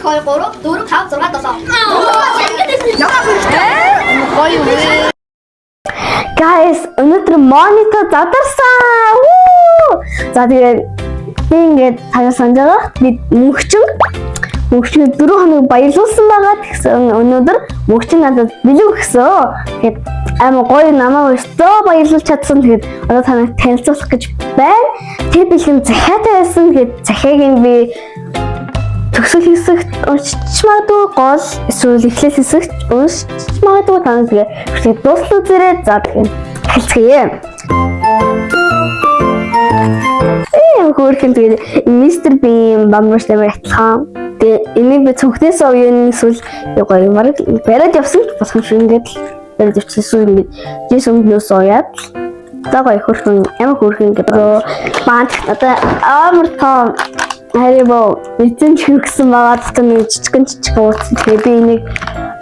2 3 4 5 6 7. Guys, өнөөдөр монитор задарсан. За тэгээд би ингээд цагаа санаж байгаа. Би мөнхчин 4 хоног баярлуулсан байгаа. Тэгсэн өнөөдөр мөнхчин надад бэлэг өгсөн. Тэгээд амар гоё намайг өстөө баярлуулж чадсан. Тэгээд одоо таныг танилцуулах гэж байна. Тэр бэлэг захиатай байсан. Тэгээд захиаг нь би төгсөл хэсэгт уншиж магадгүй гол эсвэл эхлэл хэсэгт уншиж магадгүй тань тэгээд дуусна зэрэг за тэгээд хэлцгээе. Хөөрхөн тэгээд мистер Бим бамбартай байтлаа. Тэгээд энийг би цүнхнээс оюун эсвэл гоё марг бариад явсан болох юм шиг ингээд бариад явчихсан ингээд жис өмнөөс уяад за гоё хөөрхөн ямар хөөрхөн гэдэг баанд одоо амар том харибо эзэн чигсэн байгаа гэдэг нэг жижиг ууц тэгээ би энийг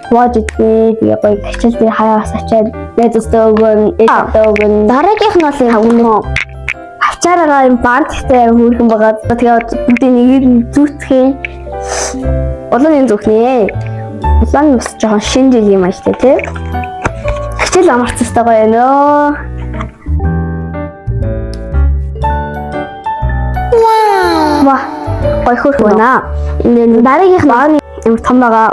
хувааж идээ тэгээ гоё хичээл дээр хаяас ачаад найзтай өгөн дараагийнх нь бол хавнаа авчаараа юм баанттай хөөрхөн байгаа тэгээ бүгдийг нэг зүтгэе улааны зүхнээ улаан бас жоохон шинэ жил юм ааштай тий хичээл амарцстай гоё нөө ваа гой хөрхөнаа. Энэ дараагийнх нь амар том байгаа.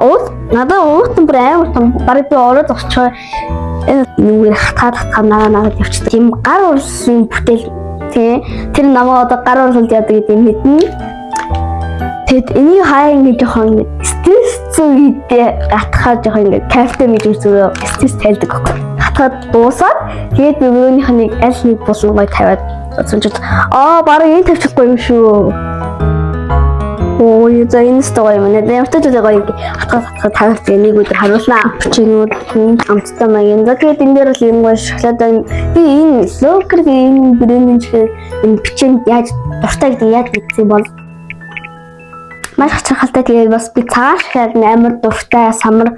Надад уутан бүр амар том. Бараг би ороод очоо. Энэ нүгээр хатгаад наваад явчихсан. Тийм гар урлын бүтээл тий. Тэр намаа одоо гар урлалд яадаг гэдэг юм мэднэ. Тэгэд энийг хаяа ингэ жоохон стресс зүйдээ гатхаа жоохон ингэ кафе гэж үзээ стресс тайлдаг байхгүй. Гатхаад дуусаад тэгээд би өөрийнх нь аль нэг булан гой тавиад сонжид бараг энэ тавьчихгүй юм шүү. За энэ стой юм нэ. Ямтайтай гоё хатгаа тавьж нэг өдөр харуулнаа. Чинүүд амттай маяг. За тэгээд энэ дээр л юм гоё шоколад би энэ локер энэ брэндийн чихээр энэ бичээнд яаж дуртай гэдэг яаж мэдсэн бол маш хачирхалтай тэгээд бас би цагаан шоколад амар дуртай самар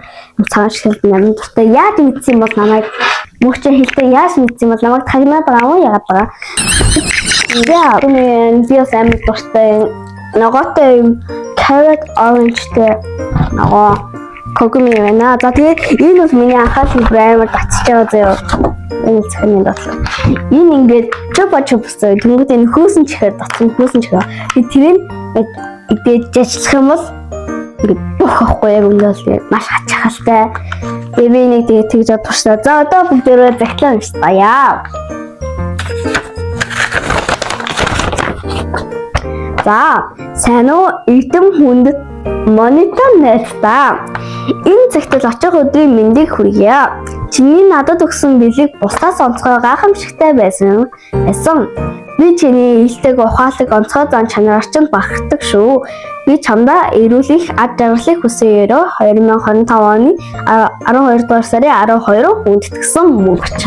цагаан шоколад амар дуртай яаж мэдсэн бол намайг мөхчөө хэлтэй яаж мэдсэн бол намайг тагнаад байгаа юм яагаад байгаа. Яа би бас амар дуртай ногоотой юм carrot orange-тэй ногоо когоми байна. За тэгээд энэ бол миний анхааллын амар татчих байгаа заяа. Энэ цахны дотлоо. Энэ ингээд чопа чопстой. Тэнгүүд энэ хөөсөн чихээр татсан хөөсөн чихээ. Тэгээд тэрийг идэж ажиллах юм бол ингээд бохохгүй яг өнөөдөр маш хачхалтай. Тэгээд би нэг тэгээд тэгж бодчихлаа. За одоо бүгдээрээ захлаа гэж баяа. За сайн уу эрдэм хүндэт монитор найзтаа. Энэ цагт л очих өдрийн мэндийг хүргье. Чиний надад өгсөн бэлэг бусдаас онцгой гайхамшигтай байсан. Би чиний ээлдэг ухаалаг онцгой зан чанараар ч бахархдаг шүү. Би чамдаа эрүүл их ад жаргалыг хүсээё. 2025 оны 12 дугаар сарын 12-нд хүндэтгсэн мөнгөч.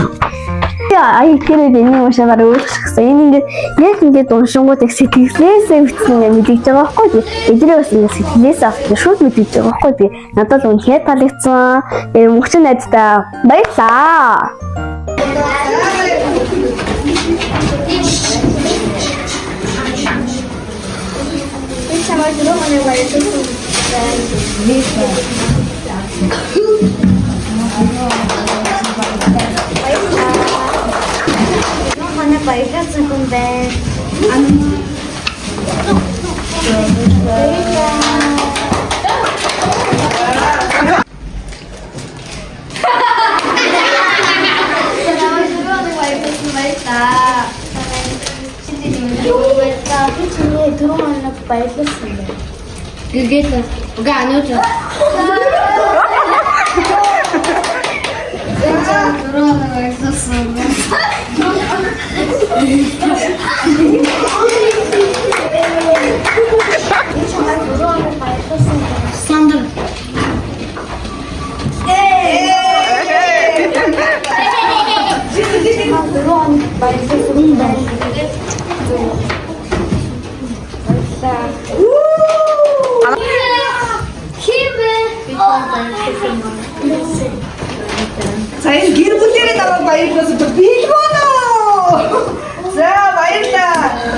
Ай тэр энэ юм шавар өөрчлөсөн. Энэ ингээд яг ингээд уншингууд яг сэтгэлээсээ бичсэн юм мэдээж байгаа байхгүй. Эдрээ бас ингээд сэтгэлээсээ авсан шууд мэдээж байгаа байхгүй. Надад үнэхээр таалагдсан. Мөнхчин найздаа баярлаа. Баярлалаа хүн байна. Гэгээлээ. Уга анууч. Сандр. Сайн гэр бүлээрээ намайг баярлуулсан. Би л боно. За баярлалаа.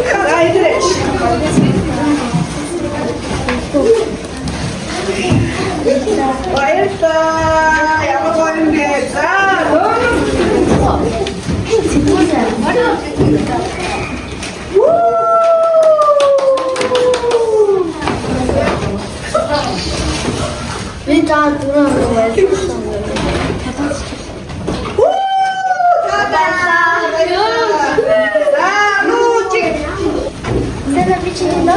아이들의 와일다 야마고인데 자 일단 들어오는 거야. 내가 미치는 너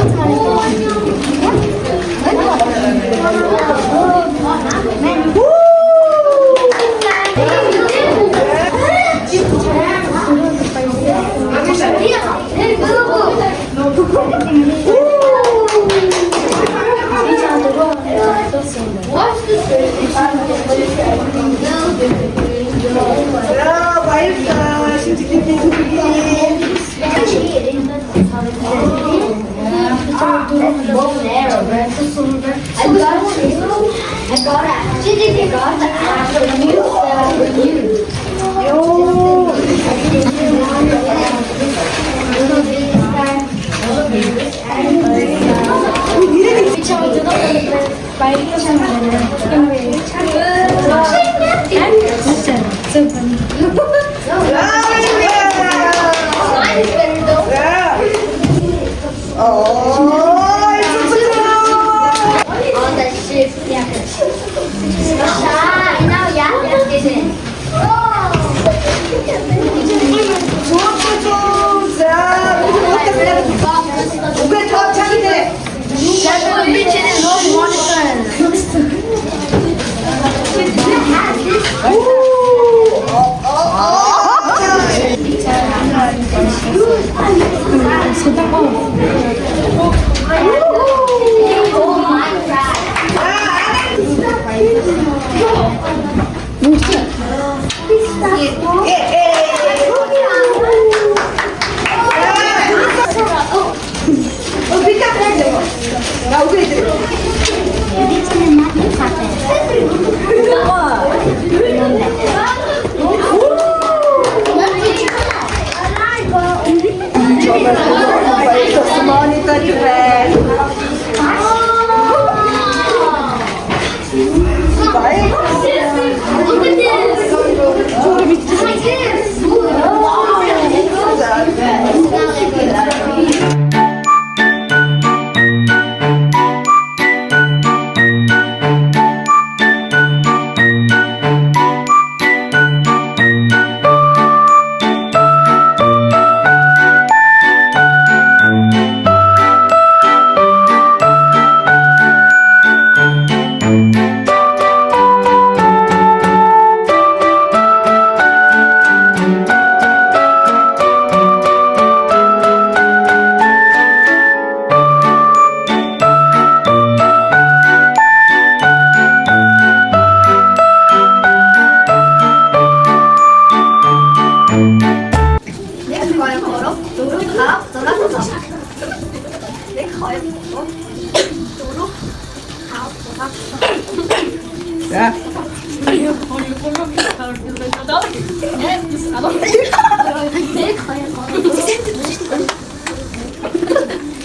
자 와일다 심지끼리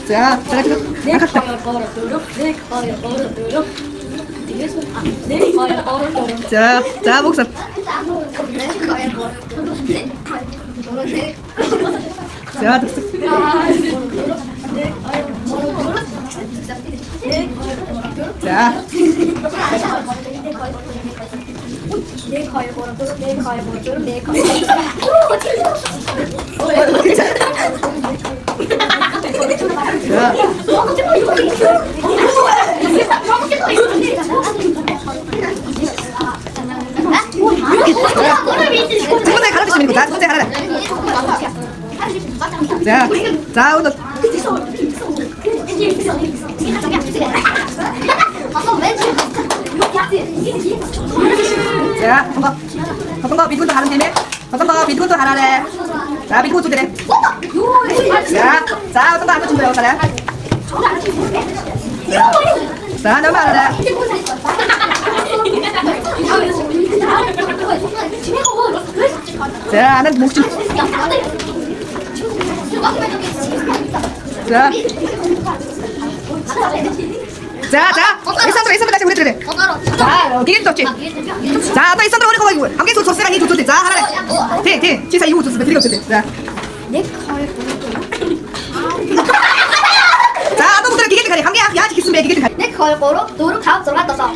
자. 자, 자, 자, 목사. 자, 됐어. 자. 첫 번째 가르치시면 됩니다. 첫 번째 가라. 자, 자, 오늘. 자, 어떤 거 비트콘도 하는 팀에 어떤 거 비트콘도 하라래. 자, 비트콘 주대래. 자, 어떤 거 하는 친구요, 사람. 자, 너무 하라래. 자, 나는 목줄. 자, 일선으로 다시 우리 들으래. 자, 기계 좋지. 자, 또 일선으로 우리 거기 함께 소 조세랑 이 조조대. 자, 하나. 대, 진짜 이거 조세. 드리고 조세. 자. 자, 또 무슨 기계 가리 함께 야 기스매 기계 가리. 내 걸고로 도로 가업 들어갔다.